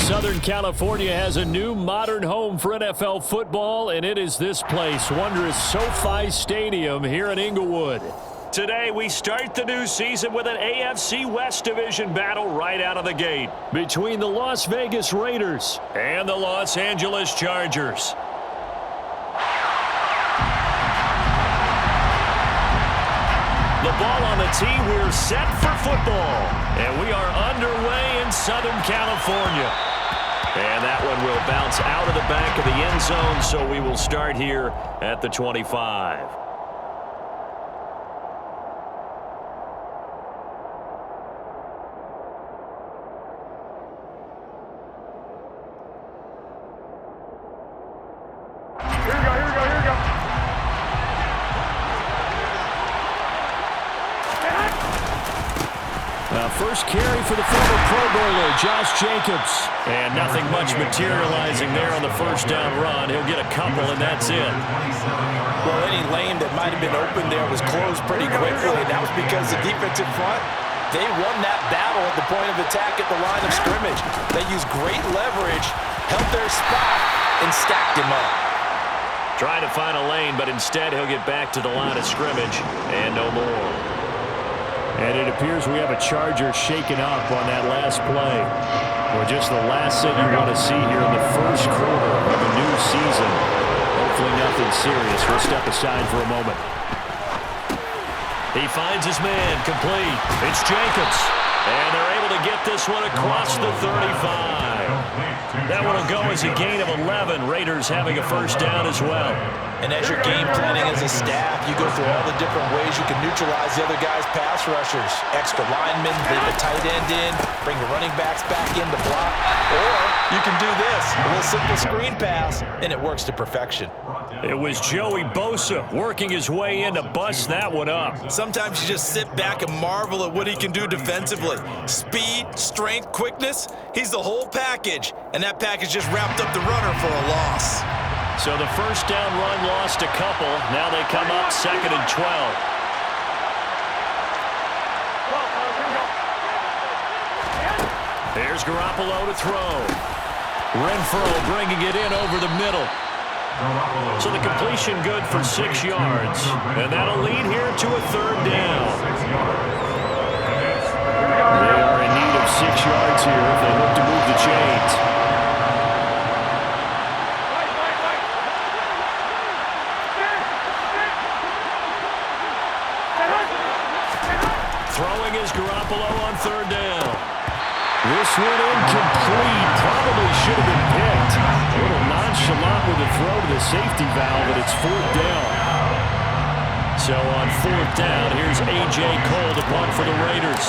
Southern California has a new modern home for NFL football, and it is this place, wondrous SoFi Stadium here in Inglewood. Today, we start the new season with an AFC West Division battle right out of the gate between the Las Vegas Raiders and the Los Angeles Chargers. The ball on the tee, we're set for football, and we are underway in Southern California. And that one will bounce out of the back of the end zone, so we will start here at the 25. First carry for the former Pro Bowler, Josh Jacobs. And nothing much materializing there on the first down run. He'll get a couple, and that's it. Well, any lane that might have been open there was closed pretty quickly, and that was because the defensive front, they won that battle at the point of attack at the line of scrimmage. They used great leverage, held their spot, and stacked him up. Trying to find a lane, but instead he'll get back to the line of scrimmage, and no more. And it appears we have a Charger shaken up on that last play. Well, just the last thing you want to see here in the first quarter of a new season. Hopefully nothing serious. We'll step aside for a moment. He finds his man, complete. It's Jacobs. And they're able to get this one across the 35. That one will go as a gain of 11. Raiders having a first down as well. And as you're game planning as a staff, you go through all the different ways you can neutralize the other guy's pass rushers. Extra linemen, leave the tight end in, bring the running backs back in to block. Or you can do this, a little simple screen pass, and it works to perfection. It was Joey Bosa working his way in to bust that one up. Sometimes you just sit back and marvel at what he can do defensively. Speed, strength, quickness, he's the whole package. And that package just wrapped up the runner for a loss. So the first down run lost a couple. Now they come up 2nd and 12. There's Garoppolo to throw. Renfro bringing it in over the middle. So the completion good for 6 yards. And that'll lead here to a 3rd down. They are in need of 6 yards here if they look to move the chains. Throwing is Garoppolo on 3rd down. This one incomplete. Probably should have been picked. A little nonchalant with the throw to the safety valve, but it's 4th down. So on 4th down, here's A.J. Cole to punt for the Raiders.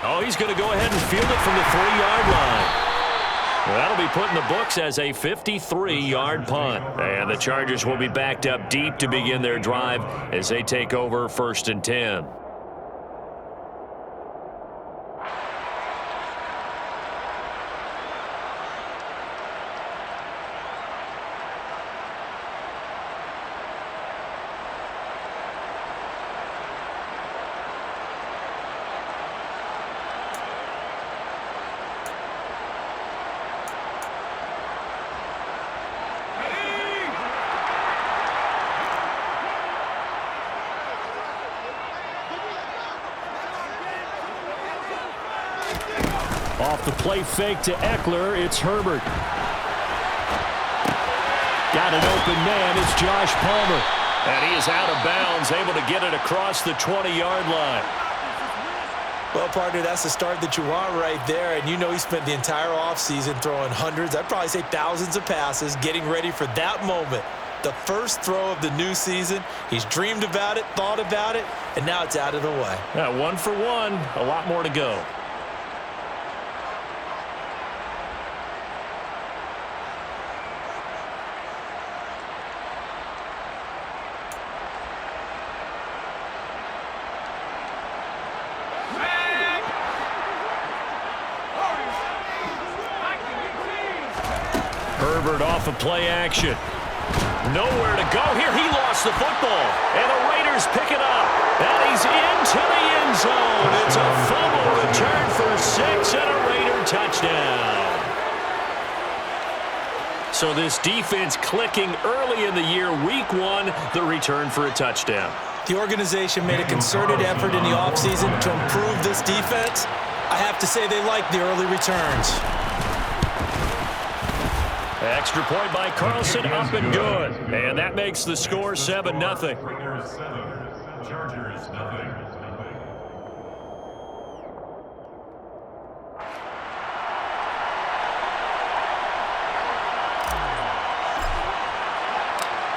Oh, he's going to go ahead and field it from the 3-yard line. Well, that'll be put in the books as a 53-yard punt. And the Chargers will be backed up deep to begin their drive as they take over 1st and 10. Off the play fake to Eckler, it's Herbert. Got an open man, it's Josh Palmer. And he is out of bounds, able to get it across the 20-yard line. Well, partner, that's the start that you want right there. And you know he spent the entire offseason throwing hundreds, I'd probably say thousands of passes, getting ready for that moment. The first throw of the new season. He's dreamed about it, thought about it, and now it's out of the way. Yeah, 1 for 1, a lot more to go. Herbert off of play action. Nowhere to go here. He lost the football. And the Raiders pick it up. And he's into the end zone. It's a fumble return for 6 and a Raider touchdown. So this defense clicking early in the year. Week 1, the return for a touchdown. The organization made a concerted effort in the offseason to improve this defense. I have to say they like the early returns. Extra point by Carlson, up and good. And that makes the score 7-0. Chargers 0.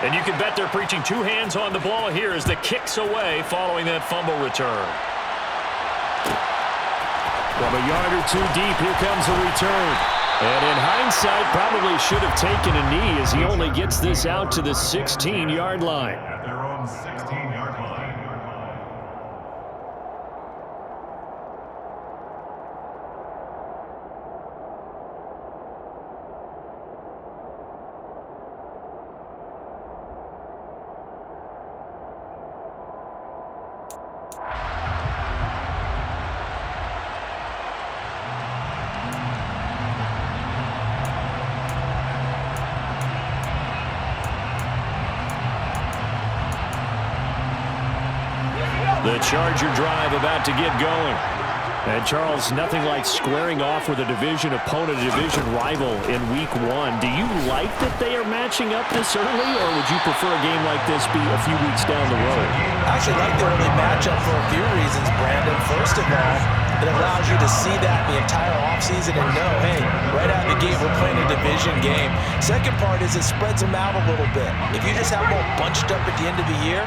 And you can bet they're preaching 2 hands on the ball here as the kick's away following that fumble return. From a yard or 2 deep, here comes a return. And in hindsight, probably should have taken a knee as he only gets this out to the 16-yard line. At their own 16-yard line. The Charger drive about to get going. And Charles, nothing like squaring off with a division opponent, a division rival in week 1. Do you like that they are matching up this early, or would you prefer a game like this be a few weeks down the road? I actually like the early matchup for a few reasons, Brandon. First of all, it allows you to see that the entire offseason and know, hey, right out of the gate, we're playing a division game. Second part is it spreads them out a little bit. If you just have them all bunched up at the end of the year,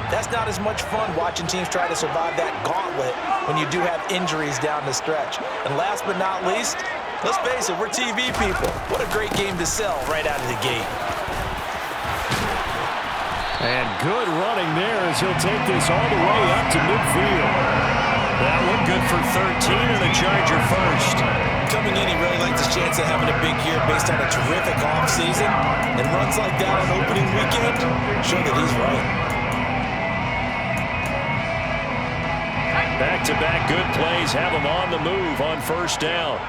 that's not as much fun watching teams try to survive that gauntlet when you do have injuries down the stretch. And last but not least, let's face it, we're TV people. What a great game to sell right out of the gate. And good running there as he'll take this all the way up to midfield. That one good for 13 and a Charger first. Coming in, he really likes his chance of having a big year based on a terrific offseason. And runs like that on opening weekend show that he's right. Back-to-back good plays have him on the move on first down.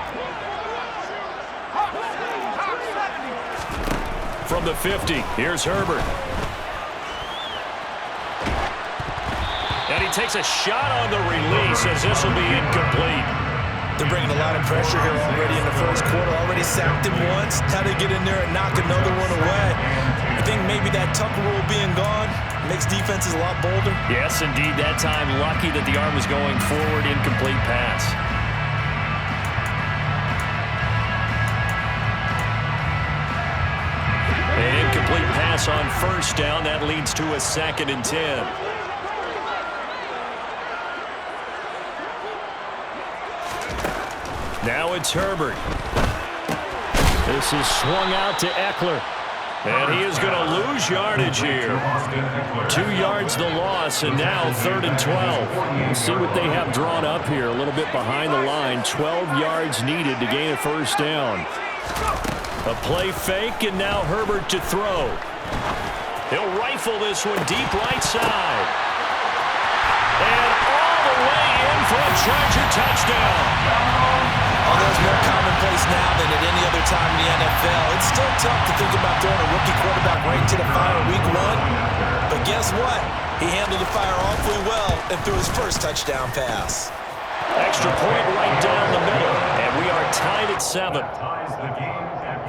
From the 50, here's Herbert. And he takes a shot on the release as this will be incomplete. They're bringing a lot of pressure here already in the first quarter. Already sacked him once. How to get in there and knock another one away. I think maybe that Tucker rule being gone makes defenses a lot bolder. Yes, indeed. That time, lucky that the arm was going forward. Incomplete pass. An incomplete pass on first down. That leads to a 2nd and 10. Now it's Herbert. This is swung out to Eckler. And he is going to lose yardage here. 2 yards the loss, and now 3rd and 12. We'll see what they have drawn up here. A little bit behind the line. 12 yards needed to gain a first down. A play fake, and now Herbert to throw. He'll rifle this one deep right side. And all the way in for a Charger touchdown. Although it's more commonplace now than at any other time in the NFL, it's still tough to think about throwing a rookie quarterback right to the fire week 1. But guess what? He handled the fire awfully well and threw his first touchdown pass. Extra point right down the middle, and we are tied at 7. Ties the game at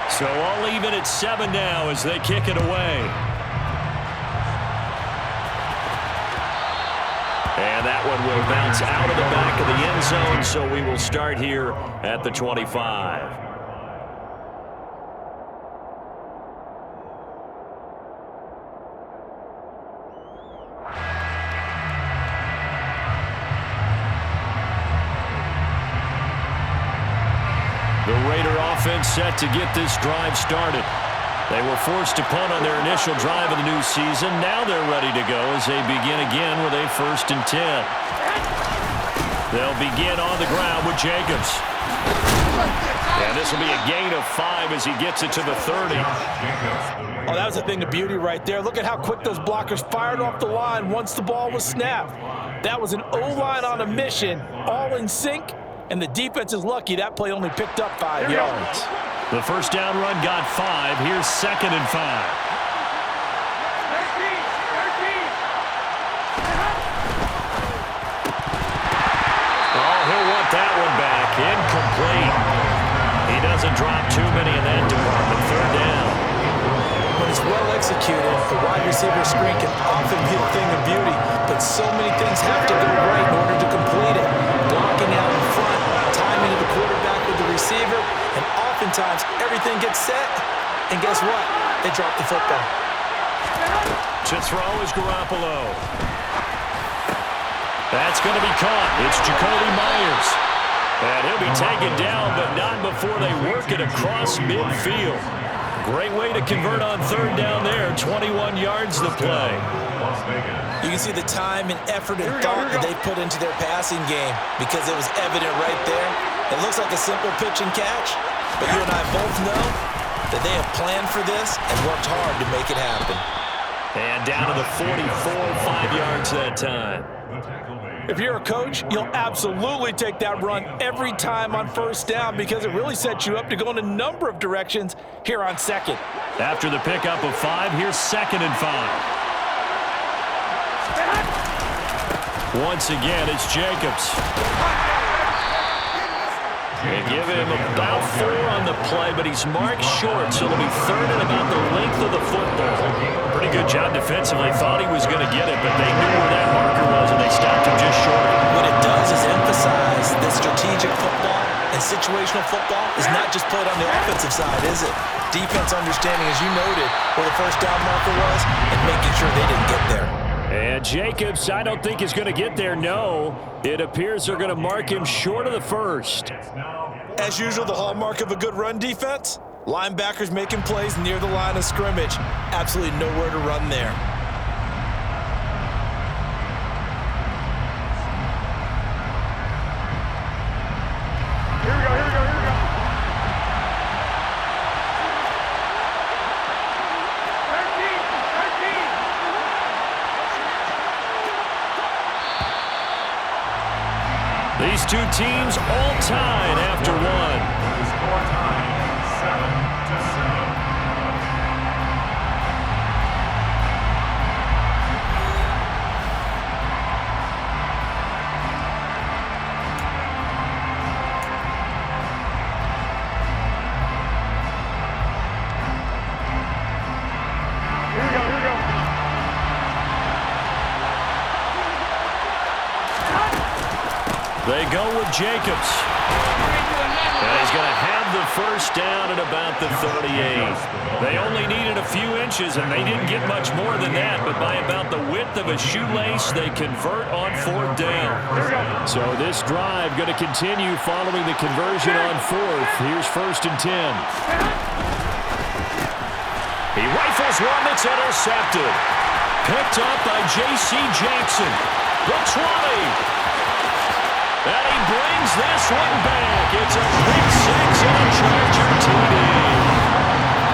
7. So all even at 7 now as they kick it away. And that one will bounce out of the back of the end zone, so we will start here at the 25. The Raider offense set to get this drive started. They were forced to punt on their initial drive of the new season. Now they're ready to go as they begin again with a 1st and 10. They'll begin on the ground with Jacobs. And this will be a gain of 5 as he gets it to the 30. Oh, that was a thing of beauty right there. Look at how quick those blockers fired off the line once the ball was snapped. That was an O-line on a mission, all in sync, and the defense is lucky that play only picked up 5 yards. The first down run got 5. Here's 2nd and 5. He'll want that one back. Incomplete. He doesn't drop too many in that department. 3rd down. When it's well executed, the wide receiver screen can often be a thing of beauty, but so many things have to go right in order to complete it. Blocking out in front, timing of the quarterback with the receiver, and oftentimes everything gets set, and guess what? They drop the football. To throw is Garoppolo. That's going to be caught. It's Jacoby Myers. And he'll be taken down, but not before they work it across midfield. Great way to convert on 3rd down there. 21 yards to play. You can see the time and effort and thought that they put into their passing game because it was evident right there. It looks like a simple pitch and catch, but you and I both know that they have planned for this and worked hard to make it happen. And down to the 44, 5 yards that time. If you're a coach, you'll absolutely take that run every time on 1st down because it really sets you up to go in a number of directions here on 2nd. After the pickup of 5, here's 2nd and 5. Once again, it's Jacobs. They give him about 4 on the play, but he's marked short, so it'll be 3rd and about the length of the football. Pretty good job defensively. Thought he was going to get it, but they knew where that marker was, and they stopped him just short. What it does is emphasize that strategic football and situational football is not just played on the offensive side, is it? Defense understanding, as you noted, where the 1st down marker was and making sure they didn't get there. And Jacobs, I don't think is going to get there, no. It appears they're going to mark him short of the 1st. As usual, the hallmark of a good run defense, linebackers making plays near the line of scrimmage. Absolutely nowhere to run there. These two teams all tied after 1. Score time, 7-7. They go with Jacobs. And he's going to have the 1st down at about the 38. They only needed a few inches, and they didn't get much more than that, but by about the width of a shoelace, they convert on 4th down. So this drive going to continue following the conversion on 4th. Here's 1st and 10. He rifles one that's intercepted. Picked up by J.C. Jackson. The 20. And he brings this one back. It's a pick 6 and a Charger TD.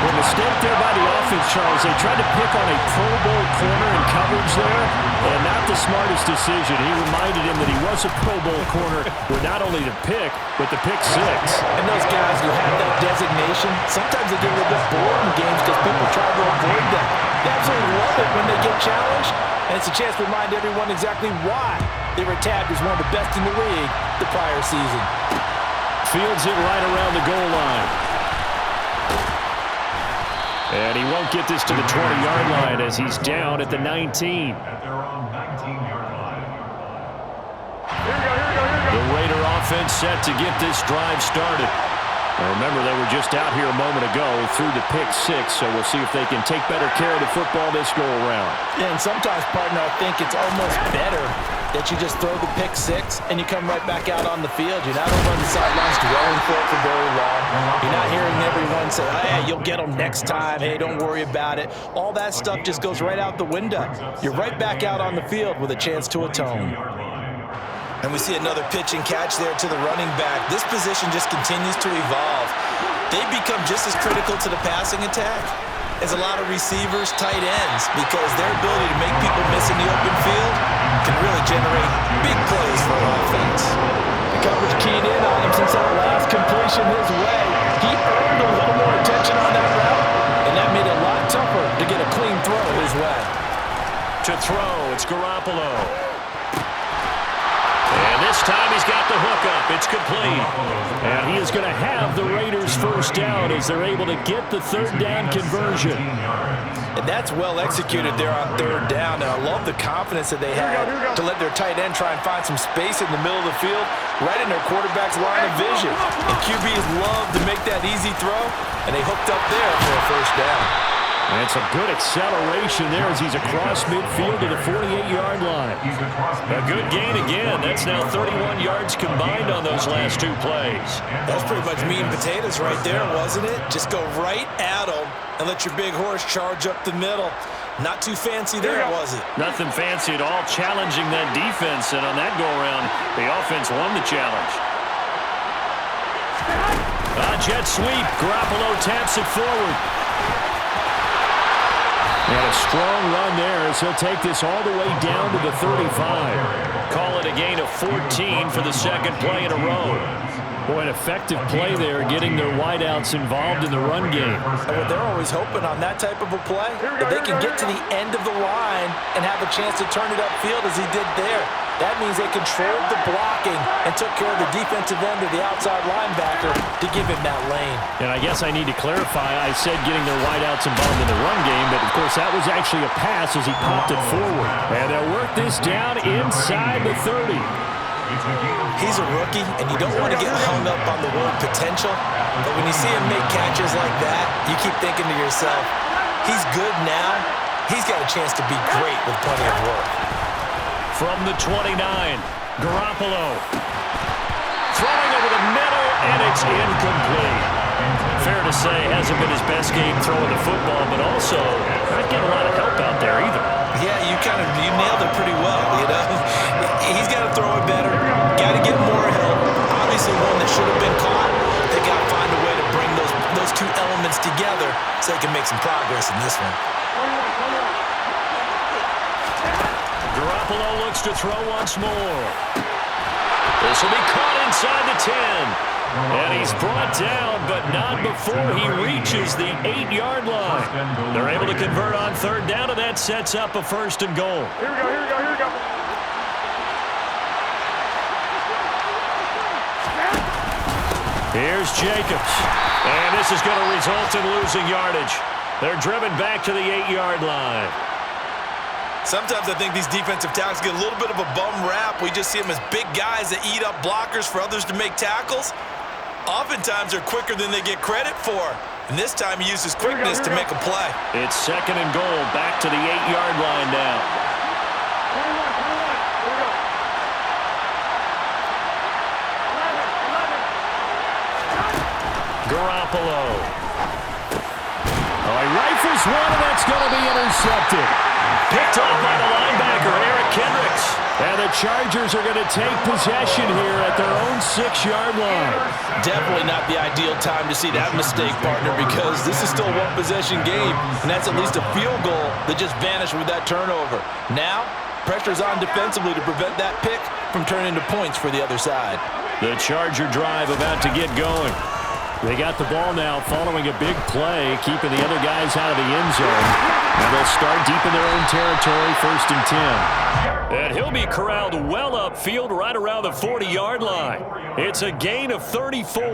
Well, mistake there by the offense, Charles. They tried to pick on a Pro Bowl corner in coverage there, and not the smartest decision. He reminded him that he was a Pro Bowl corner with not only the pick, but the pick 6. And those guys who have that designation, sometimes they get a little bit bored in games because people try to avoid them. They absolutely love it when they get challenged, and it's a chance to remind everyone exactly why they were tabbed as one of the best in the league the prior season. Fields it right around the goal line. And he won't get this to the 20-yard line as he's down at the 19. At their own 19-yard line. The Raider offense set to get this drive started. Now remember, they were just out here a moment ago through the pick 6, so we'll see if they can take better care of the football this go-around. Yeah, and sometimes, partner, I think it's almost better that you just throw the pick 6 and you come right back out on the field. You're not over on the sidelines dwelling for it for very long. You're not hearing everyone say, hey, you'll get them next time. Hey, don't worry about it. All that stuff just goes right out the window. You're right back out on the field with a chance to atone. And we see another pitch and catch there to the running back. This position just continues to evolve. They become just as critical to the passing attack as a lot of receivers, tight ends, because their ability to make people miss in the open field can really generate big plays for an offense. The coverage keyed in on him since that last completion his way. He earned a little more attention on that route, and that made it a lot tougher to get a clean throw his way. To throw, it's Garoppolo. And this time he's got the hook up. It's complete. And he is going to have the Raiders first down as they're able to get the third down conversion. And that's well executed there on third down. And I love the confidence that they had to let their tight end try and find some space in the middle of the field, right in their quarterback's line of vision. And QBs love to make that easy throw, and they hooked up there for a first down. And some good acceleration there as he's across midfield to the 48-yard line. A good gain again. That's now 31 yards combined on those last two plays. That's pretty much meat and potatoes right there, wasn't it? Just go right at them and let your big horse charge up the middle. Not too fancy there, was it? Nothing fancy at all, challenging that defense. And on that go-around, the offense won the challenge. Jet sweep. Garoppolo taps it forward. And a strong run there as he'll take this all the way down to the 35. Call it a gain of 14 for the second play in a row. Boy, an effective play there, getting their wideouts involved in the run game. And what they're always hoping on that type of a play, that they can get to the end of the line and have a chance to turn it upfield as he did there. That means they controlled the blocking and took care of the defensive end of the outside linebacker to give him that lane. And I guess I need to clarify, I said getting their wideouts involved in the run game, but of course that was actually a pass as he popped it forward. And they'll work this down inside the 30. He's a rookie, and you don't want to get hung up on the word potential, but when you see him make catches like that, you keep thinking to yourself, he's good now, he's got a chance to be great with plenty of work. From the 29, Garoppolo. Throwing over the middle, and it's incomplete. Fair to say, hasn't been his best game throwing the football, but also not getting a lot of help out there either. Yeah, you nailed it pretty well, you know. He's got to throw it better, got to get more help. Obviously one that should have been caught. They got to find a way to bring those two elements together so they can make some progress in this one. Garoppolo looks to throw once more. This will be caught inside the 10. And he's brought down, but not before he reaches the 8-yard line. They're able to convert on third down, and that sets up a first and goal. Here we go. Here's Jacobs. And this is going to result in losing yardage. They're driven back to the 8-yard line. Sometimes I think these defensive tackles get a little bit of a bum rap. We just see them as big guys that eat up blockers for others to make tackles. Oftentimes they're quicker than they get credit for. And this time he uses quickness to make a play. It's second and goal, back to the 8-yard line now. Garoppolo. Oh, he rifles one, and that's going to be intercepted. Picked off by the linebacker, Eric Kendricks. And the Chargers are going to take possession here at their own 6-yard line. Definitely not the ideal time to see that mistake, partner, because this is still a one-possession game, and that's at least a field goal that just vanished with that turnover. Now, pressure's on defensively to prevent that pick from turning into points for the other side. The Charger drive about to get going. They got the ball now following a big play, keeping the other guys out of the end zone. And they'll start deep in their own territory, 1st and 10. And he'll be corralled well upfield right around the 40-yard line. It's a gain of 34.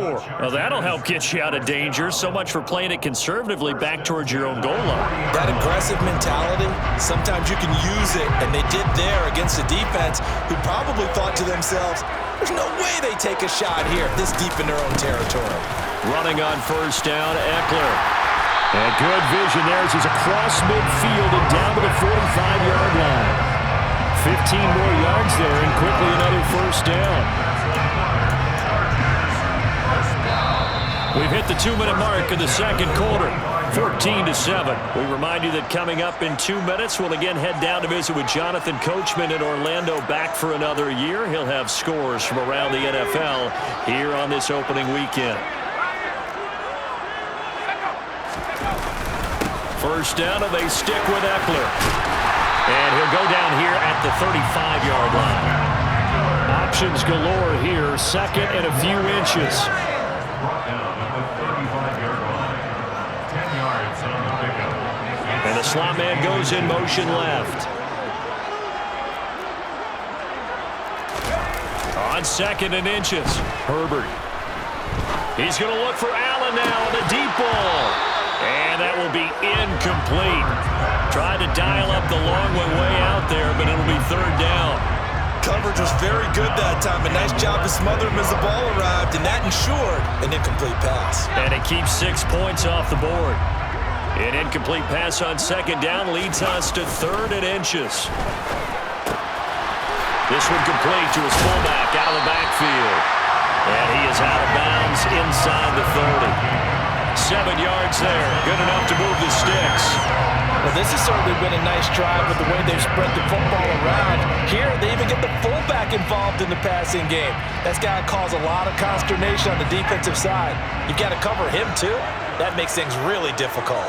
Well, that'll help get you out of danger. So much for playing it conservatively back towards your own goal line. That aggressive mentality, sometimes you can use it, and they did there against a defense who probably thought to themselves, there's no way they take a shot here this deep in their own territory. Running on first down, Eckler. And good vision there as he's across midfield and down to the 45-yard line. 15 more yards there and quickly another first down. We've hit the 2-minute mark in the second quarter. 14-7. We remind you that coming up in 2 minutes, we'll again head down to visit with Jonathan Coachman in Orlando, back for another year. He'll have scores from around the NFL here on this opening weekend. First down, and they stick with Eckler. And he'll go down here at the 35-yard line. Options galore here, second and a few inches. Brought down at the 35-yard line. 10 yards on the pickup. And the slot man goes in motion left. On second and inches, Herbert. He's going to look for Allen now, the deep ball. And that will be incomplete. Tried to dial up the long way out there, but it'll be third down. Coverage was very good that time. A nice job to smother him as the ball arrived, and that ensured an incomplete pass. And it keeps 6 points off the board. An incomplete pass on second down leads us to third and inches. This one complete to his fullback out of the backfield. And he is out of bounds inside the 30. 7 yards there. Good enough to move the sticks. Well, this has certainly been a nice drive with the way they've spread the football around. Here, they even get the fullback involved in the passing game. That's got to cause a lot of consternation on the defensive side. You've got to cover him, too. That makes things really difficult.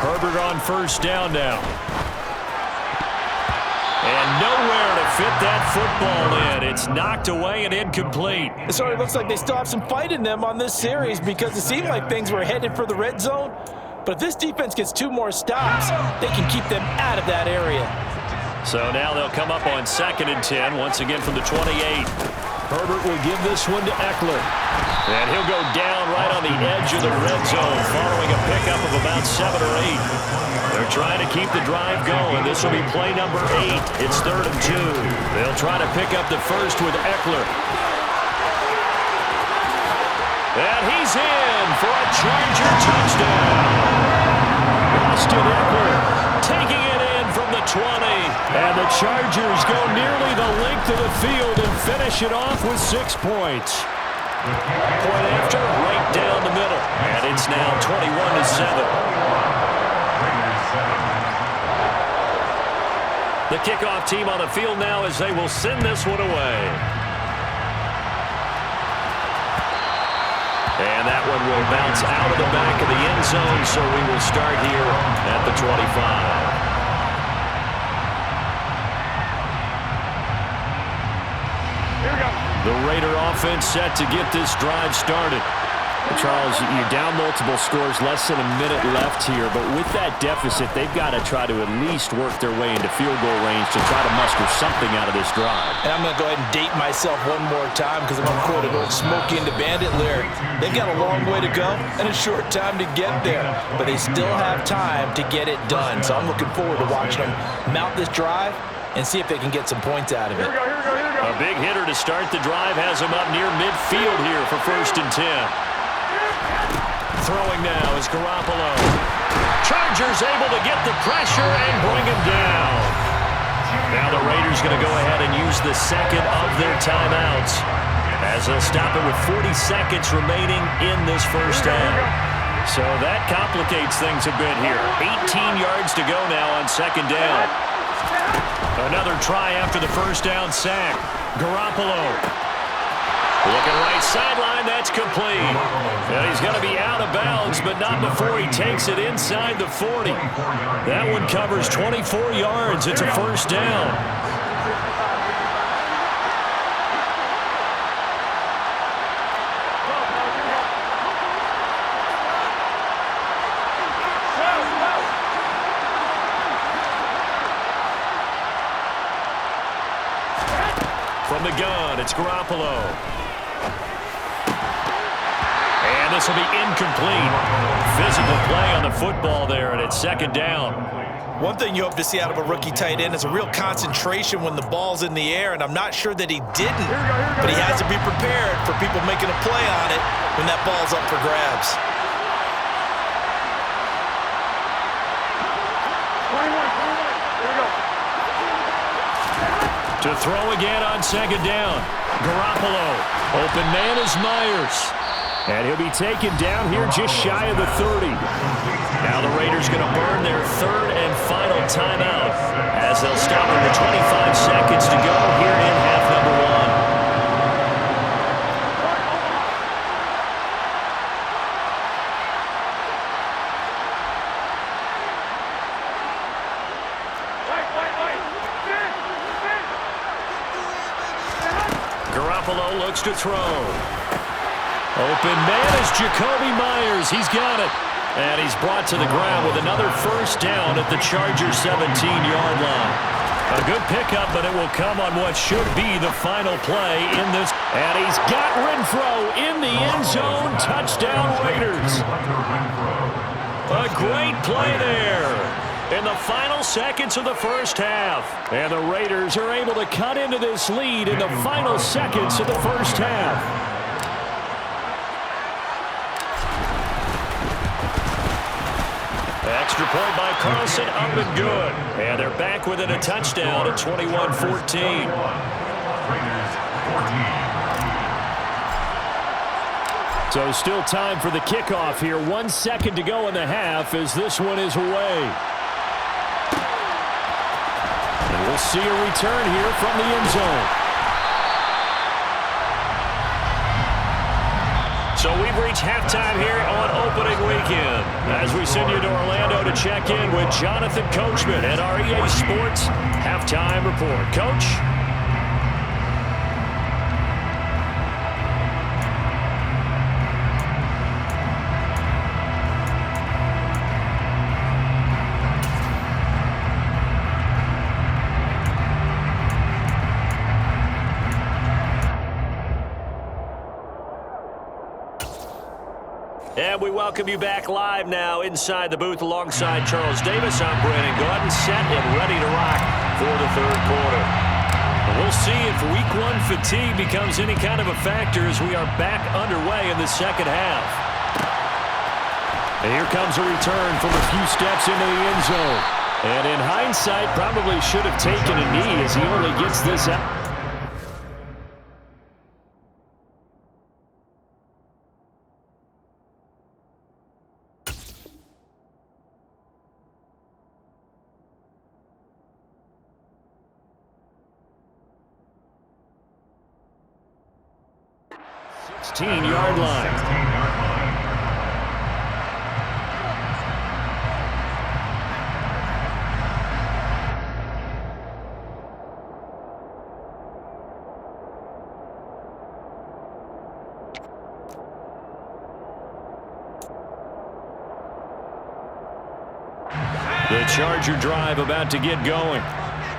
Herbert on first down now. And nowhere to fit that football in. It's knocked away and incomplete. It certainly looks like they still have some fight in them on this series because it seemed like things were headed for the red zone. But if this defense gets 2 more stops, they can keep them out of that area. So now they'll come up on second and 10, once again from the 28. Herbert will give this one to Eckler. And he'll go down right on the edge of the red zone following a pickup of about 7 or 8. They're trying to keep the drive going. This will be play number 8. It's third and 2. They'll try to pick up the first with Eckler. And he's in for a Charger touchdown. Austin Eckler taking it in from the 20. And the Chargers go nearly the length of the field and finish it off with 6 points. Point after, right down the middle. And it's now 21-7. The kickoff team on the field now as they will send this one away. And that one will bounce out of the back of the end zone, so we will start here at the 25. The Raider offense set to get this drive started. Charles, you're down multiple scores, less than a minute left here, but with that deficit, they've got to try to at least work their way into field goal range to try to muster something out of this drive. And I'm going to go ahead and date myself one more time because I'm going to quote an old Smokey and the Bandit lyric. They've got a long way to go and a short time to get there, but they still have time to get it done. So I'm looking forward to watching them mount this drive and see if they can get some points out of it. A big hitter to start the drive has him up near midfield here for first and 10. Throwing now is Garoppolo. Chargers able to get the pressure and bring him down. Now the Raiders going to go ahead and use the second of their timeouts as they'll stop it with 40 seconds remaining in this first half. So that complicates things a bit here. 18 yards to go now on second down. Another try after the first down sack. Garoppolo. Looking right sideline, that's complete. And he's going to be out of bounds, but not before he takes it inside the 40. That one covers 24 yards. It's a first down. From the gun, it's Garoppolo. And this will be incomplete. Physical play on the football there, and it's second down. One thing you hope to see out of a rookie tight end is a real concentration when the ball's in the air, and I'm not sure that he didn't, but he has to be prepared for people making a play on it when that ball's up for grabs. To throw again on second down. Garoppolo. Open man is Myers. And he'll be taken down here just shy of the 30. Now the Raiders going to burn their third and final timeout as they'll stop it with 25 seconds to go here in half number one. Garoppolo looks to throw. Open man is Jacoby Myers. He's got it. And he's brought to the ground with another first down at the Chargers' 17-yard line. A good pickup, but it will come on what should be the final play in this. And he's got Renfro in the end zone. Touchdown Raiders. A great play there in the final seconds of the first half. And the Raiders are able to cut into this lead in the final seconds of the first half. Extra point by Carlson, up and good. And they're back within a touchdown at 21-14. So still time for the kickoff here. 1 second to go in the half as this one is away. And we'll see a return here from the end zone. So we've reached halftime here on opening weekend as we send you to Orlando to check in with Jonathan Coachman at our EA Sports Halftime Report. Coach? And we welcome you back live now inside the booth alongside Charles Davis. I'm Brandon Gordon, set and ready to rock for the third quarter. And we'll see if week one fatigue becomes any kind of a factor as we are back underway in the second half. And here comes a return from a few steps into the end zone. And in hindsight, probably should have taken a knee as he only gets this out. Yard line. The Charger drive about to get going.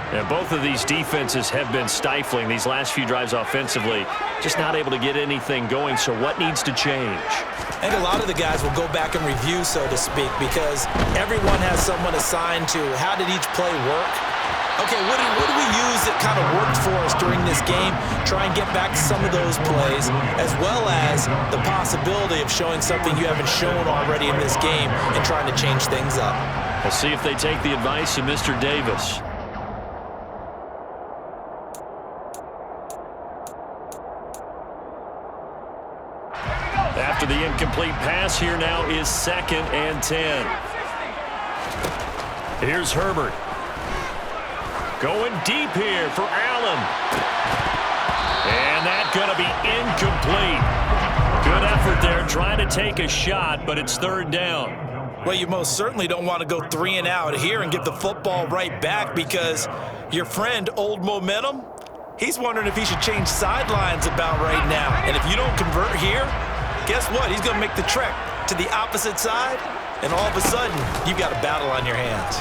And both of these defenses have been stifling these last few drives offensively. Just not able to get anything going, so what needs to change? I think a lot of the guys will go back and review, so to speak, because everyone has someone assigned to how did each play work. Okay, what do we use that kind of worked for us during this game? Try and get back to some of those plays, as well as the possibility of showing something you haven't shown already in this game and trying to change things up. We'll see if they take the advice of Mr. Davis. After the incomplete pass, here now is 2nd and 10. Here's Herbert. Going deep here for Allen. And that's going to be incomplete. Good effort there trying to take a shot, but it's 3rd down. Well, you most certainly don't want to go 3 and out here and give the football right back because your friend, Old Momentum, he's wondering if he should change sidelines about right now. And if you don't convert here, guess what? He's going to make the trek to the opposite side, and all of a sudden, you've got a battle on your hands.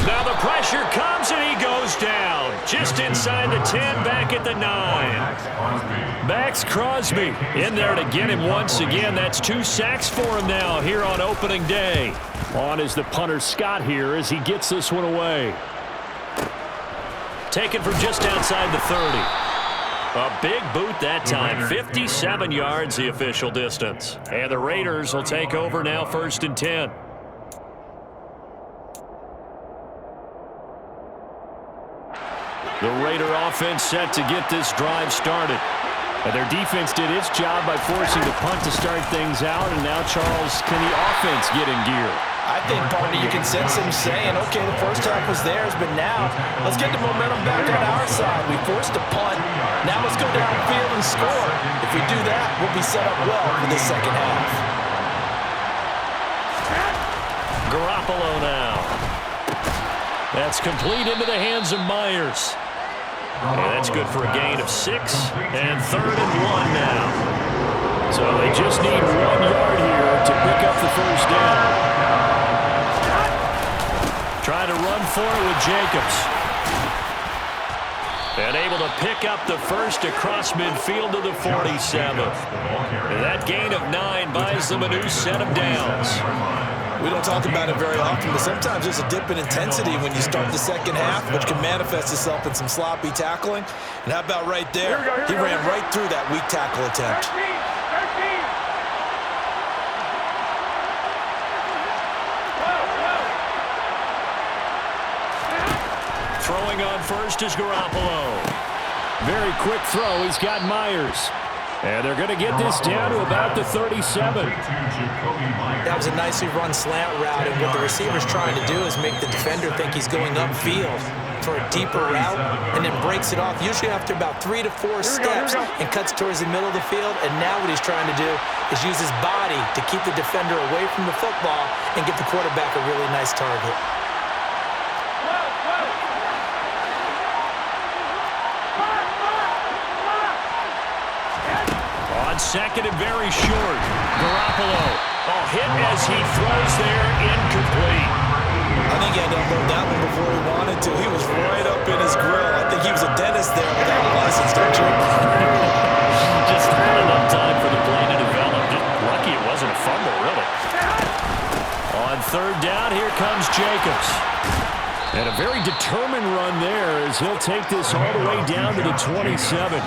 Now the pressure comes, and he goes down. Just inside the 10, back at the 9. Max Crosby in there to get him once again. That's 2 sacks for him now here on opening day. On is the punter Scott here as he gets this one away. Taken from just outside the 30. A big boot that time. 57 yards the official distance. And the Raiders will take over now 1st and 10. The Raider offense set to get this drive started. And their defense did its job by forcing the punt to start things out. And now, Charles, can the offense get in gear? I think, partner, you can sense him saying, okay, the first half was theirs, but now let's get the momentum back on our side. We forced a punt. Now let's go downfield and score. If we do that, we'll be set up well for the second half. Garoppolo now. That's complete into the hands of Myers. And that's good for a gain of 6. And 3rd and 1 now. So they just need 1 yard here to pick up the first down. Trying to run for it with Jacobs. And able to pick up the first across midfield to the 47. And that gain of 9 buys them a new set of downs. We don't talk about it very often, but sometimes there's a dip in intensity when you start the second half, which can manifest itself in some sloppy tackling. And how about right there? He ran right through that weak tackle attempt. Throwing on first is Garoppolo. Very quick throw. He's got Myers. And they're going to get this down to about the 37. That was a nicely run slant route, and what the receiver's trying to do is make the defender think he's going upfield for a deeper route, and then breaks it off, usually after about 3 to 4 steps, and cuts towards the middle of the field. And now what he's trying to do is use his body to keep the defender away from the football and get the quarterback a really nice target. Second and very short. Garoppolo. Oh, hit as he throws there, incomplete. I think he had to unload that one before he wanted to. He was right up in his grill. I think he was a dentist there without a license, don't you? Just not enough time for the play to develop. Just lucky it wasn't a fumble, really. On 3rd down, here comes Jacobs. And a very determined run there as he'll take this all the way down to the 27.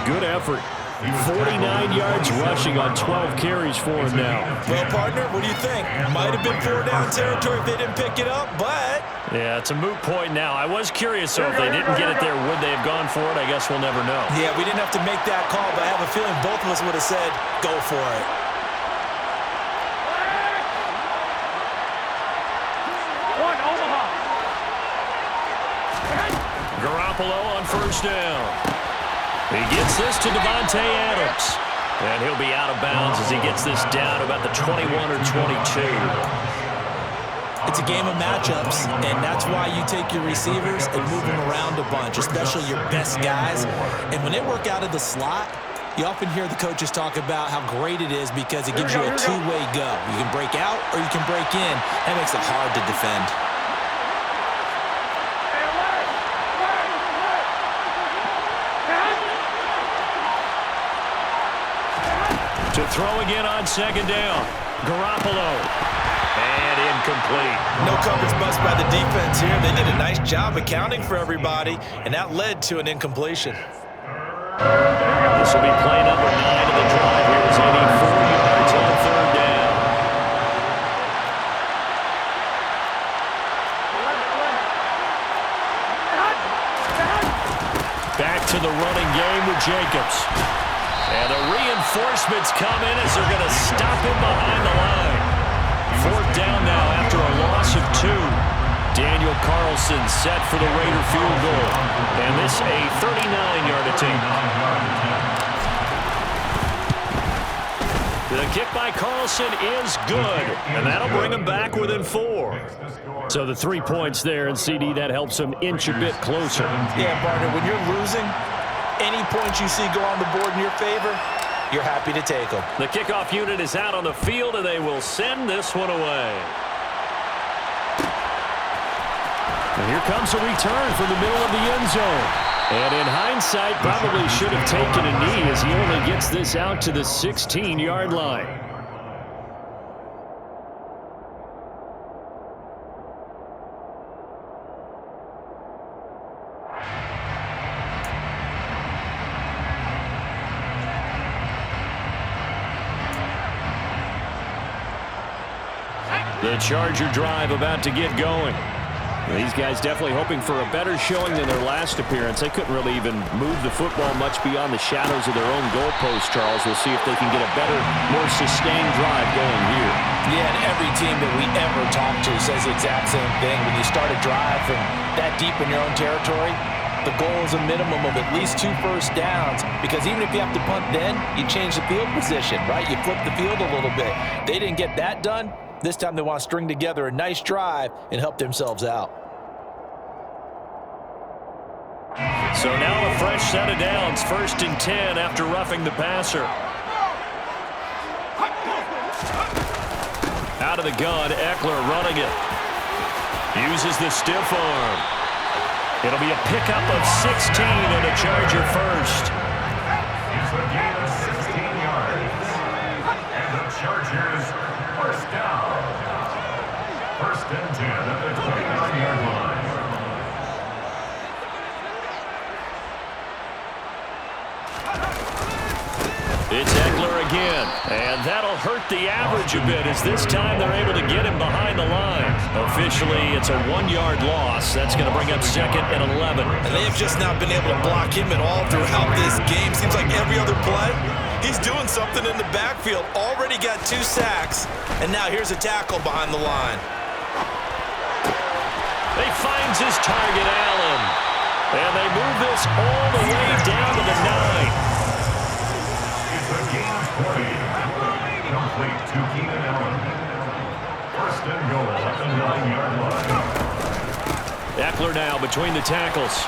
Good effort. 49 yards rushing on 12 carries for him now. Well, partner, what do you think? Might have been 4-down territory if they didn't pick it up, but... Yeah, it's a moot point now. I was curious, so if they didn't get it there, would they have gone for it? I guess we'll never know. Yeah, we didn't have to make that call, but I have a feeling both of us would have said, go for it. Garoppolo on 1st down. He gets this to Davante Adams. And he'll be out of bounds as he gets this down about the 21 or 22. It's a game of matchups, and that's why you take your receivers and move them around a bunch, especially your best guys. And when they work out of the slot, you often hear the coaches talk about how great it is because it gives you a two-way go. You can break out or you can break in. That makes it hard to defend. To throw again on 2nd down. Garoppolo. And incomplete. No coverage bust by the defense here. They did a nice job accounting for everybody, and that led to an incompletion. This will be play number 9 of the drive here as they need 4 yards on 3rd down. Back to the running game with Jacobs. And the reinforcements come in as they're going to stop him behind the line. 4th down now after a loss of 2. Daniel Carlson set for the Raider field goal. And this a 39-yard attempt. The kick by Carlson is good. And that'll bring him back within 4. So the 3 points there, and CD, that helps him inch a bit closer. Yeah, partner, when you're losing, any points you see go on the board in your favor, you're happy to take them. The kickoff unit is out on the field, and they will send this one away. And here comes a return from the middle of the end zone. And in hindsight, probably should have taken a knee as he only gets this out to the 16-yard line. The Charger drive about to get going. These guys definitely hoping for a better showing than their last appearance. They couldn't really even move the football much beyond the shadows of their own goalpost, Charles. We'll see if they can get a better, more sustained drive going here. Yeah, and every team that we ever talk to says the exact same thing. When you start a drive from that deep in your own territory, the goal is a minimum of at least 2 first downs, because even if you have to punt then, you change the field position, right? You flip the field a little bit. They didn't get that done. This time they want to string together a nice drive and help themselves out. So now a fresh set of downs, 1st and 10 after roughing the passer. Out of the gun, Eckler running it. Uses the stiff arm. It'll be a pickup of 16 and a Charger first. It's a gain of 16 yards. And the Chargers first down. 1st and 10 at the 29-yard line. It's Eckler again, and that'll hurt the average a bit as this time they're able to get him behind the line. Officially, it's a 1-yard loss. That's going to bring up 2nd and 11. And they have just not been able to block him at all throughout this game. Seems like every other play, he's doing something in the backfield. Already got 2 sacks, and now here's a tackle behind the line. He finds his target, Allen. And they move this all the way down to the 9. It's a gain of 40. Complete to Keenan Allen. 1st and goal at the 9-yard line. Eckler now between the tackles.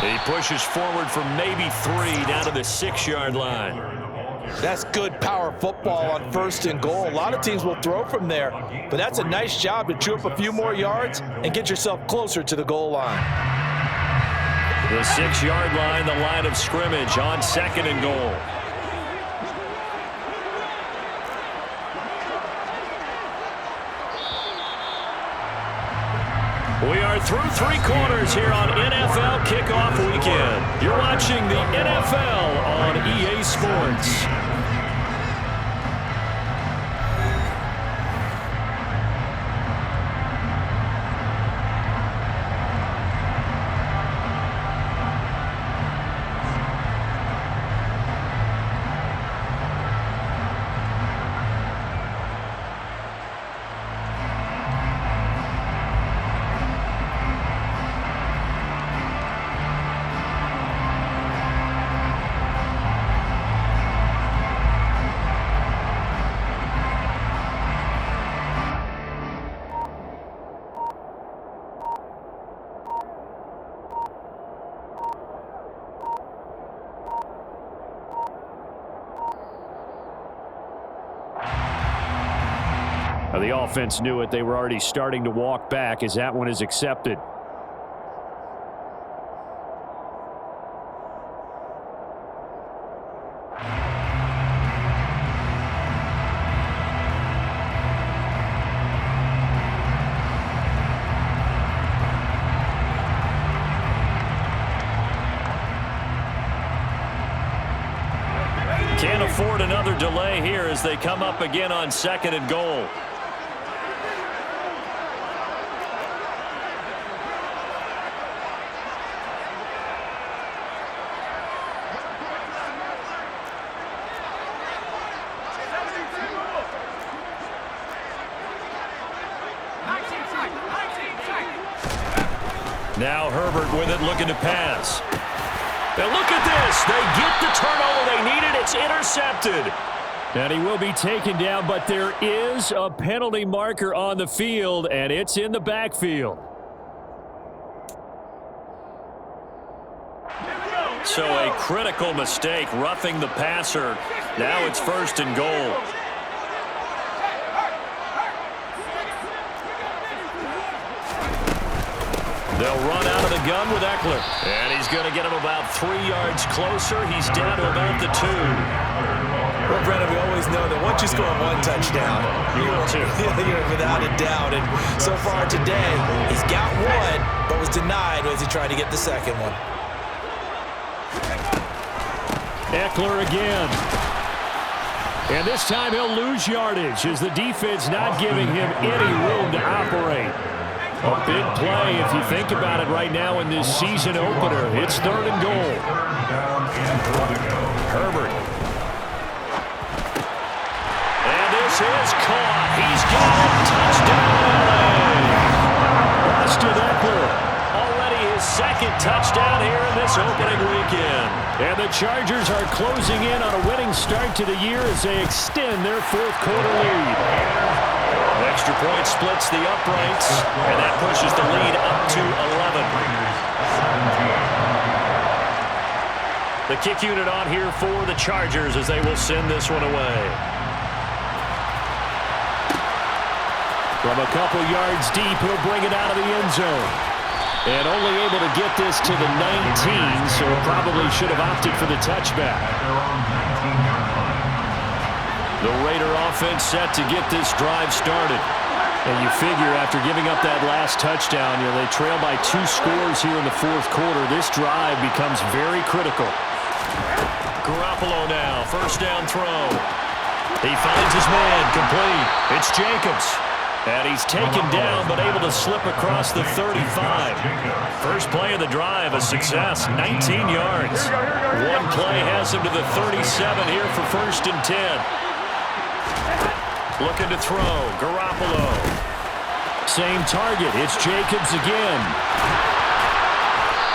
He pushes forward for maybe 3 down to the 6-yard line. That's good power football on 1st and goal. A lot of teams will throw from there, but that's a nice job to chew up a few more yards and get yourself closer to the goal line. The 6-yard line, the line of scrimmage on 2nd and goal. We are through 3 quarters here on NFL Kickoff Weekend. You're watching the NFL on EA Sports. The offense knew it. They were already starting to walk back as that one is accepted. Can't afford another delay here as they come up again on 2nd and goal. Now Herbert with it, looking to pass. Now look at this. They get the turnover they needed. It's intercepted. And he will be taken down, but there is a penalty marker on the field, and it's in the backfield. So a critical mistake, roughing the passer. Now it's 1st and goal. They'll run out of the gun with Eckler. And he's going to get him about 3 yards closer. He's down to about the 2. Well, Brennan, we always know that once you score 1 touchdown, you're without a doubt. And so far today, he's got 1, but was denied as he tried to get the 2nd one. Eckler again. And this time he'll lose yardage as the defense not giving him any room to operate. A big play if you think about it right now in this season opener. It's 3rd and goal. Herbert. And this is caught. He's got it. Touchdown, LA. Austin Eckler. Already his 2nd touchdown here in this opening weekend. And the Chargers are closing in on a winning start to the year as they extend their 4th quarter lead. Extra point splits the uprights, and that pushes the lead up to 11. The kick unit on here for the Chargers as they will send this one away. From a couple yards deep, he'll bring it out of the end zone. And only able to get this to the 19, so probably should have opted for the touchback. The Raider offense set to get this drive started. And you figure after giving up that last touchdown, they trail by 2 scores here in the 4th quarter. This drive becomes very critical. Garoppolo now, 1st down throw. He finds his man, complete. It's Jacobs. And he's taken down but able to slip across the 35. First play of the drive, a success, 19 yards. One play has him to the 37 here for 1st and 10. Looking to throw, Garoppolo. Same target, it's Jacobs again.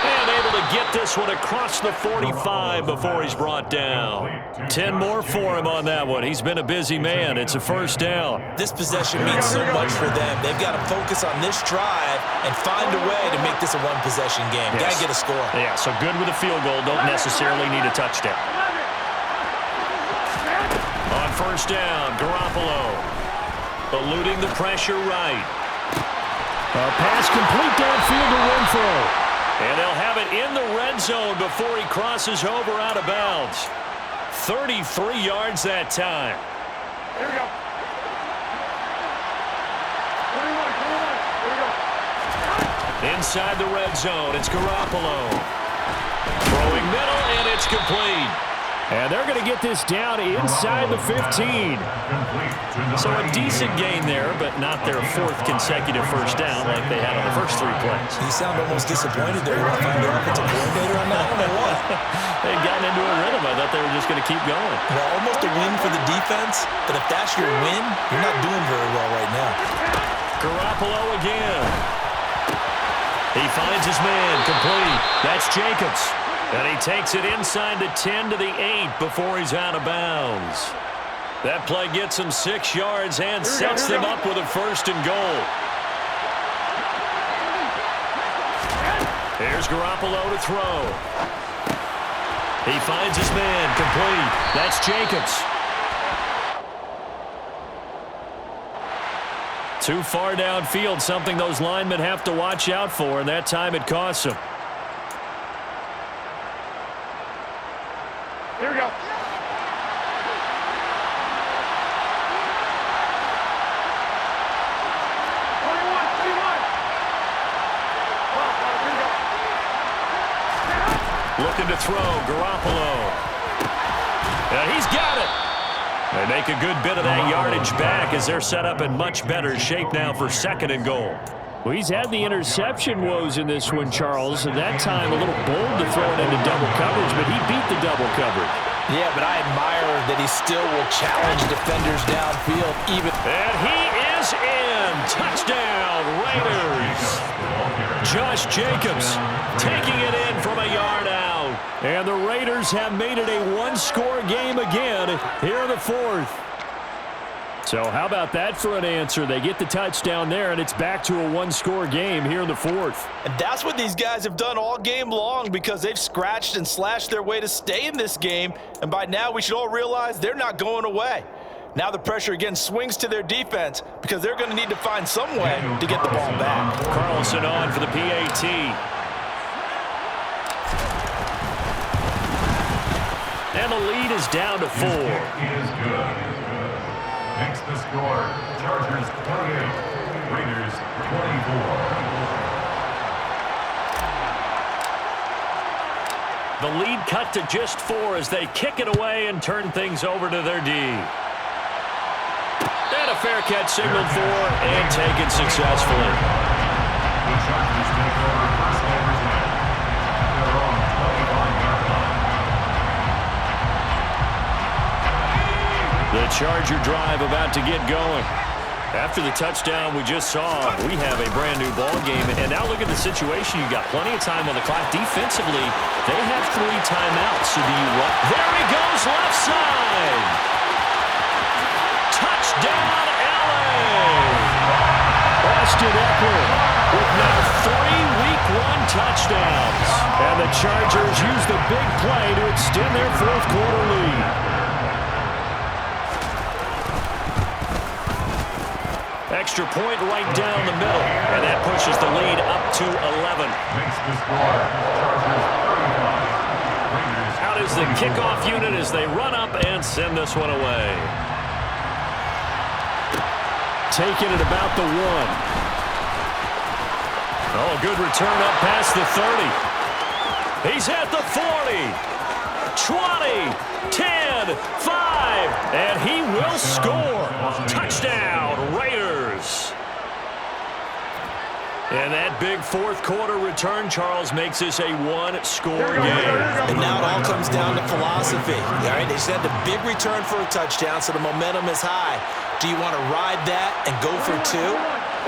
And able to get this one across the 45 before he's brought down. 10 more for him on that one. He's been a busy man. It's a 1st down. This possession means so much for them. They've got to focus on this drive and find a way to make this a 1-possession game. Yes. Got to get a score. Yeah, so good with a field goal. Don't necessarily need a touchdown. On 1st down, Garoppolo eluding the pressure right. A pass complete downfield to Renfro. And they'll have it in the red zone before he crosses over out of bounds. 33 yards that time. Here we go. 21. Inside the red zone, it's Garoppolo. Throwing middle, and it's complete. And they're going to get this down inside the 15. So a decent gain there, but not their 4th consecutive 1st down like they had on the first 3 plays. You sound almost disappointed there. You want to find the offensive coordinator on that one or what? They'd gotten into a rhythm. I thought they were just going to keep going. Well, almost a win for the defense, but if that's your win, you're not doing very well right now. Garoppolo again. He finds his man, complete. That's Jacobs. And he takes it inside the 10 to the 8 before he's out of bounds. That play gets him 6 yards and sets them up with a 1st and goal. Here's Garoppolo to throw. He finds his man, complete. That's Jacobs. Too far downfield, something those linemen have to watch out for, and that time it costs them. Here we go. Looking to throw, Garoppolo. And he's got it. They make a good bit of that yardage back as they're set up in much better shape now for 2nd and goal. Well, he's had the interception woes in this one, Charles, and that time a little bold to throw it into double coverage, but he beat the double coverage. Yeah, but I admire that he still will challenge defenders downfield even. And he is in. Touchdown, Raiders. Josh Jacobs taking it in from a yard out. And the Raiders have made it a 1-score game again here in the 4th. So how about that for an answer? They get the touchdown there, and it's back to a 1-score game here in the 4th. And that's what these guys have done all game long because they've scratched and slashed their way to stay in this game. And by now, we should all realize they're not going away. Now the pressure again swings to their defense because they're going to need to find some way to get the ball back. Carlson on for the PAT. And the lead is down to 4. Is good. Makes the score, Chargers 28, Raiders 24. The lead cut to just 4 as they kick it away and turn things over to their D. And a fair catch signaled for and taken successfully. The Chargers take over first and 10. Their own 25-yard line. The Charger drive about to get going. After the touchdown we just saw, we have a brand new ball game. And now look at the situation. You got plenty of time on the clock. Defensively, they have 3 timeouts. So do you run? There he goes, left side. Touchdown, LA. Austin Eckler with now 3 Week 1 touchdowns. And the Chargers use the big play to extend their fourth quarter lead. Extra point right down the middle, and that pushes the lead up to 11. Makes the score. Chargers 35. Out is the kickoff unit as they run up and send this one away. Taking it about the 1. Oh, good return up past the 30. He's at the 40. 20, 10, 5, and he will score. Touchdown, Raiders. And that big fourth quarter return, Charles, makes this a 1-score game. And now it all comes down to philosophy. All right, they said the big return for a touchdown, so the momentum is high. Do you want to ride that and go for 2?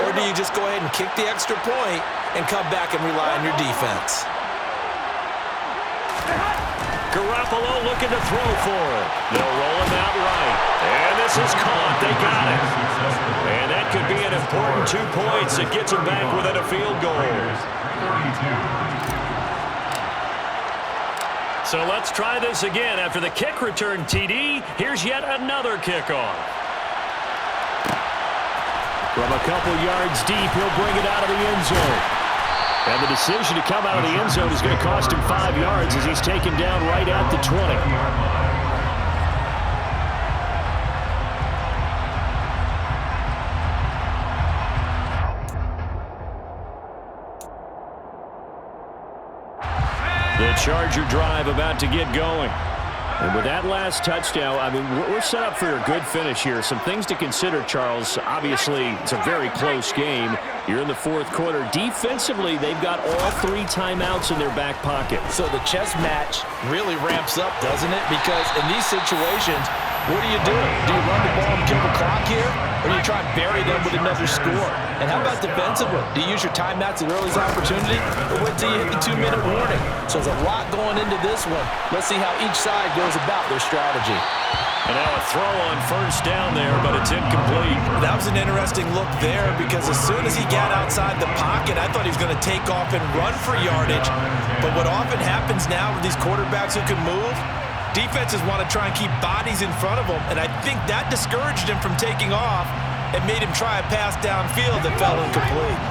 Or do you just go ahead and kick the extra point and come back and rely on your defense? Garoppolo looking to throw for it. They'll roll him out right. And this is caught. They got it. And that could be an important 2 points. It gets them back within a field goal. So let's try this again. After the kick return TD, here's yet another kickoff. From a couple yards deep, he'll bring it out of the end zone. And the decision to come out of the end zone is going to cost him 5 yards as he's taken down right at the 20. The Charger drive about to get going. And with that last touchdown, I mean, we're set up for a good finish here. Some things to consider, Charles. Obviously, it's a very close game. You're in the fourth quarter. Defensively, they've got all 3 timeouts in their back pocket. So the chess match really ramps up, doesn't it? Because in these situations, what do? Do you run the ball and kill the clock here? Or do you try and bury them with another score? And how about defensively? Do you use your timeouts at the earliest opportunity? Or wait till you hit the 2-minute warning? So there's a lot going into this one. Let's see how each side goes about their strategy. And now a throw on first down there, but it's incomplete. That was an interesting look there because as soon as he got outside the pocket, I thought he was going to take off and run for yardage. But what often happens now with these quarterbacks who can move, defenses want to try and keep bodies in front of them, and I think that discouraged him from taking off and made him try a pass downfield that fell incomplete.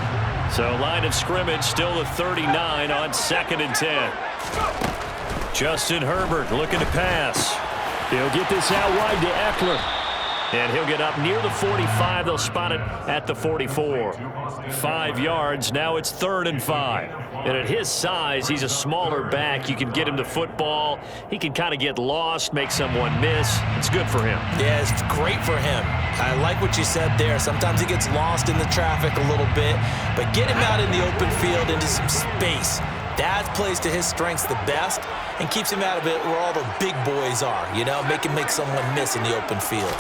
So line of scrimmage still the 39 on 2nd and 10. Justin Herbert looking to pass. He'll get this out wide to Eckler. And he'll get up near the 45. They'll spot it at the 44. 5 yards. Now it's 3rd and 5. And at his size, he's a smaller back. You can get him the football. He can kind of get lost, make someone miss. It's good for him. Yeah, it's great for him. I like what you said there. Sometimes he gets lost in the traffic a little bit. But get him out in the open field into some space. That plays to his strengths the best and keeps him out of it where all the big boys are, you know, make someone miss in the open field.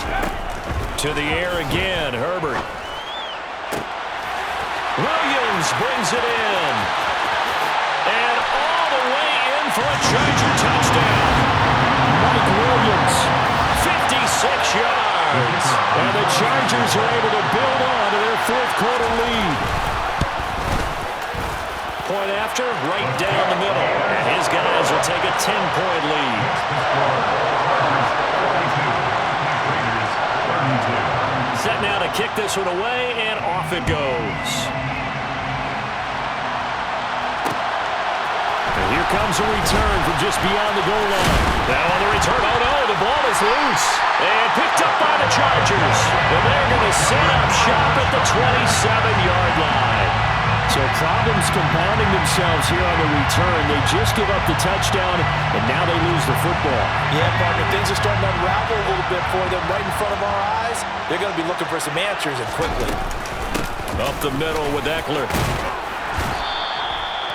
To the air again, Herbert. Williams brings it in. And all the way in for a Charger touchdown. Mike Williams, 56 yards. And the Chargers are able to build on to their fourth quarter lead. Point after, right down the middle. And his guys will take a 10-point lead. Set now to kick this one away, and off it goes. And here comes a return from just beyond the goal line. Now on the return, oh no, the ball is loose. And picked up by the Chargers. And they're going to set up shop at the 27-yard line. So problems compounding themselves here on the return. They just give up the touchdown, and now they lose the football. Yeah, partner, things are starting to unravel a little bit for them right in front of our eyes. they're going to be looking for some answers and quickly. Up the middle with Eckler.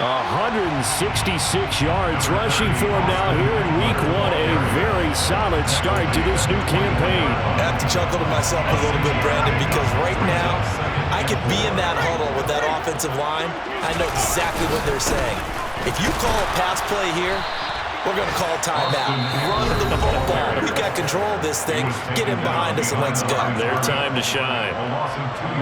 166 yards rushing for him now here in week 1. A very solid start to this new campaign. I have to chuckle to myself a little bit, Brandon, because right now I could be in that huddle with that offensive line. I know exactly what they're saying. If you call a pass play here, we're going to call timeout. Run the football. We've got control of this thing. Get in behind us and let's go. Their time to shine.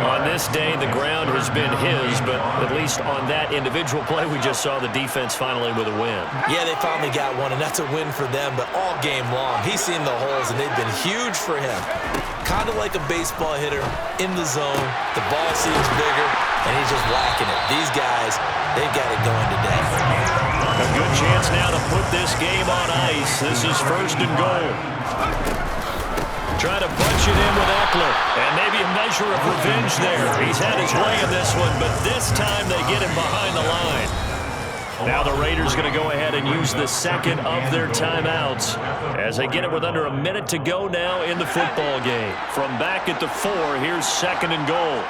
On this day, the ground has been his, but at least on that individual play, we just saw the defense finally with a win. Yeah, they finally got one, and that's a win for them, but all game long, he's seen the holes, and they've been huge for him. Kind of like a baseball hitter in the zone. The ball seems bigger, and he's just whacking it. These guys, they've got it going today. A good chance now to put this game on ice. This is 1st and goal. Trying to bunch it in with Eckler. And maybe a measure of revenge there. He's had his way in this one, but this time they get him behind the line. Now the Raiders going to go ahead and use the second of their timeouts as they get it with under a minute to go now in the football game. From back at the 4, here's 2nd and goal.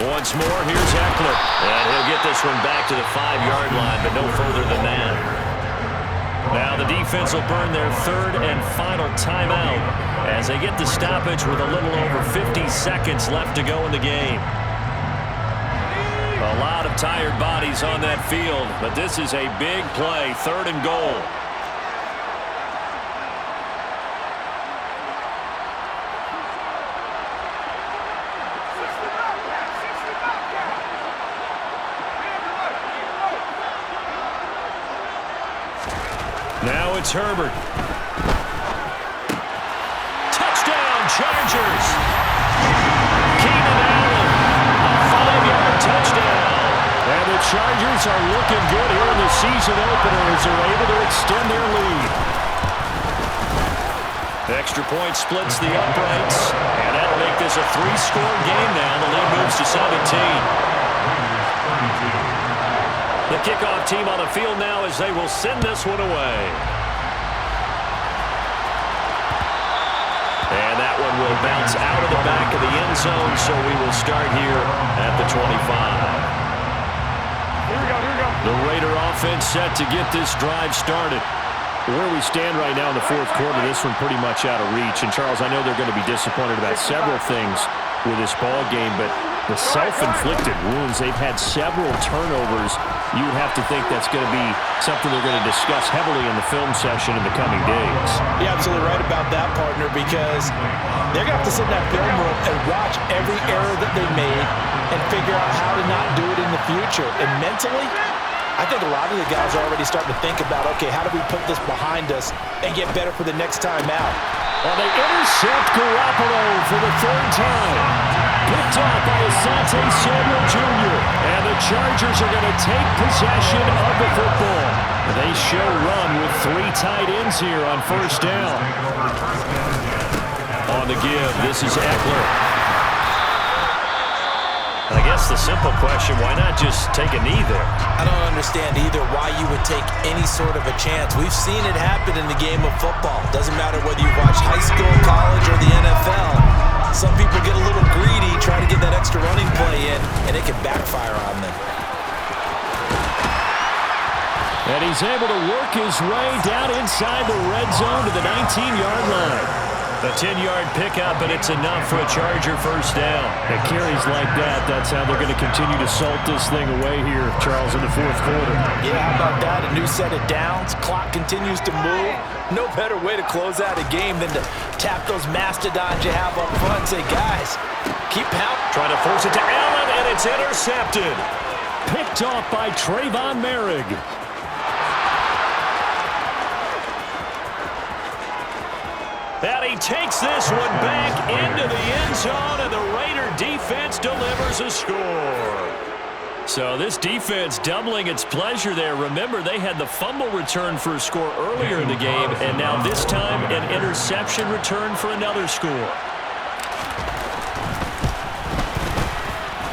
Once more, here's Eckler. And he'll get this one back to the 5-yard line, but no further than that. Now the defense will burn their 3rd and final timeout as they get the stoppage with a little over 50 seconds left to go in the game. A lot of tired bodies on that field, but this is a big play, 3rd and goal. Now it's Herbert. Touchdown, Chargers. Keenan Allen, a 5-yard touchdown. And the Chargers are looking good here in the season opener as they're able to extend their lead. The extra point splits the uprights, and that'll make this a 3-score game now. The lead moves to 17. The kickoff team on the field now as they will send this one away. And that one will bounce out of the back of the end zone, so we will start here at the 25. Here we go. The Raider offense set to get this drive started. Where we stand right now in the 4th quarter, this one pretty much out of reach. And, Charles, I know they're going to be disappointed about several things with this ball game, but the self-inflicted wounds, they've had several turnovers. You would have to think that's going to be something they're going to discuss heavily in the film session in the coming days. You're absolutely right about that, partner, because they're going to have to sit in that film room and watch every error that they made and figure out how to not do it in the future. And mentally, I think a lot of the guys are already starting to think about, okay, how do we put this behind us and get better for the next time out? Well, they intercept Garoppolo for the 3rd time. Picked off by Asante Samuel Jr. And the Chargers are going to take possession of the football. They show run with 3 tight ends here on 1st down. On the give, this is Eckler. I guess the simple question, why not just take a knee there? I don't understand either why you would take any sort of a chance. We've seen it happen in the game of football. Doesn't matter whether you watch high school, college, or the NFL. Some people get a little greedy, try to get that extra running play in, and it can backfire on them. And he's able to work his way down inside the red zone to the 19-yard line. A 10-yard pickup, and it's enough for a Charger 1st down. At carries like that, that's how they're going to continue to salt this thing away here, Charles, in the 4th quarter. Yeah, how about that? A new set of downs. Clock continues to move. No better way to close out a game than to tap those mastodons you have up front and say, guys, keep pounding. Trying to force it to Allen, and it's intercepted. Picked off by Trayvon Merrick. And he takes this one back into the end zone, and the Raider defense delivers a score. So this defense doubling its pleasure there. Remember, they had the fumble return for a score earlier in the game, and now this time an interception return for another score.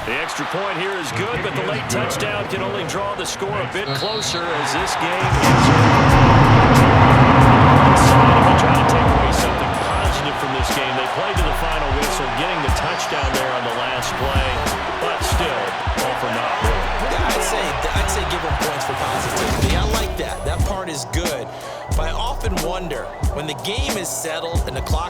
The extra point here is good, but the late touchdown can only draw the score a bit closer as this game is over. Trying to take away something positive played to the final whistle, getting the touchdown there on the last play, but still, all for naught. Yeah, I'd say give them points for positivity. I like that. That part is good. But I often wonder, when the game is settled and the clock